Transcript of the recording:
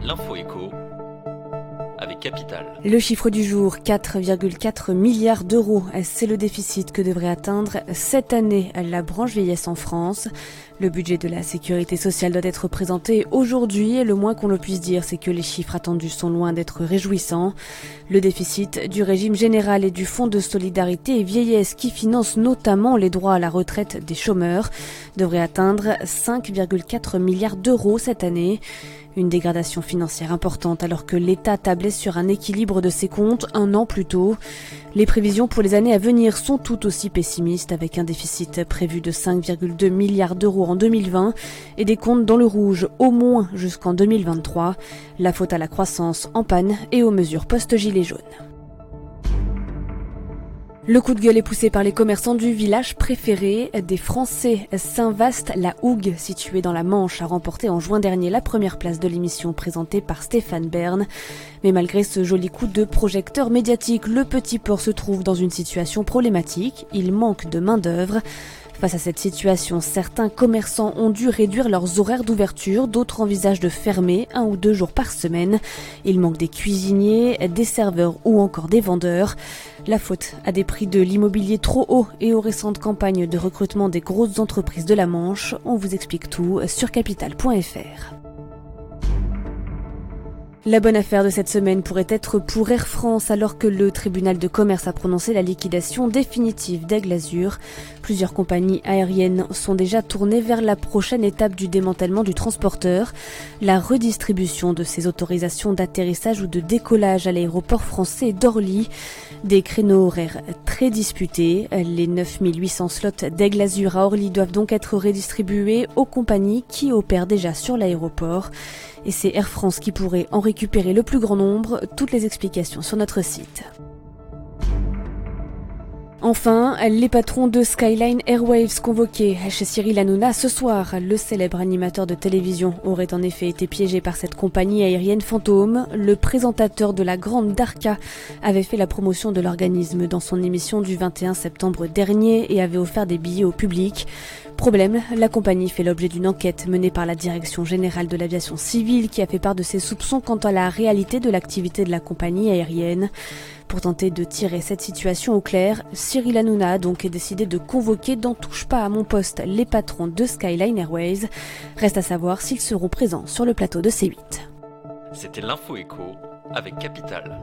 L'info écho avec Capital. Le chiffre du jour, 4,4 milliards d'euros. C'est le déficit que devrait atteindre cette année la branche vieillesse en France. Le budget de la sécurité sociale doit être présenté aujourd'hui et le moins qu'on le puisse dire, c'est que les chiffres attendus sont loin d'être réjouissants. Le déficit du régime général et du fonds de solidarité et vieillesse qui finance notamment les droits à la retraite des chômeurs devrait atteindre 5,4 milliards d'euros cette année. Une dégradation financière importante alors que l'État tablait sur un équilibre de ses comptes un an plus tôt. Les prévisions pour les années à venir sont tout aussi pessimistes avec un déficit prévu de 5,2 milliards d'euros en 2020 et des comptes dans le rouge au moins jusqu'en 2023. La faute à la croissance en panne et aux mesures post-gilets jaunes. Le coup de gueule est poussé par les commerçants du village préféré des Français. Saint-Vaast-la-Hougue, situé dans la Manche, a remporté en juin dernier la première place de l'émission présentée par Stéphane Bern. Mais malgré ce joli coup de projecteur médiatique, le petit port se trouve dans une situation problématique. Il manque de main-d'œuvre. Face à cette situation, certains commerçants ont dû réduire leurs horaires d'ouverture, d'autres envisagent de fermer 1 ou 2 jours par semaine. Il manque des cuisiniers, des serveurs ou encore des vendeurs. La faute à des prix de l'immobilier trop hauts et aux récentes campagnes de recrutement des grosses entreprises de la Manche. On vous explique tout sur capital.fr. La bonne affaire de cette semaine pourrait être pour Air France alors que le tribunal de commerce a prononcé la liquidation définitive d'Aigle Azur. Plusieurs compagnies aériennes sont déjà tournées vers la prochaine étape du démantèlement du transporteur, la redistribution de ses autorisations d'atterrissage ou de décollage à l'aéroport français d'Orly. Des créneaux horaires très disputés. Les 9800 slots d'Aigle Azur à Orly doivent donc être redistribués aux compagnies qui opèrent déjà sur l'aéroport. Et c'est Air France qui pourrait en récupérer le plus grand nombre. Toutes les explications sur notre site. Enfin, les patrons de Skyline Airways convoqués chez Cyril Hanouna ce soir. Le célèbre animateur de télévision aurait en effet été piégé par cette compagnie aérienne fantôme. Le présentateur de la Grande Darka avait fait la promotion de l'organisme dans son émission du 21 septembre dernier et avait offert des billets au public. Problème, la compagnie fait l'objet d'une enquête menée par la Direction générale de l'aviation civile qui a fait part de ses soupçons quant à la réalité de l'activité de la compagnie aérienne. Pour tenter de tirer cette situation au clair, Cyril Hanouna a donc décidé de convoquer dans Touche pas à mon poste les patrons de Skyline Airways. Reste à savoir s'ils seront présents sur le plateau de C8. C'était l'info écho avec Capital.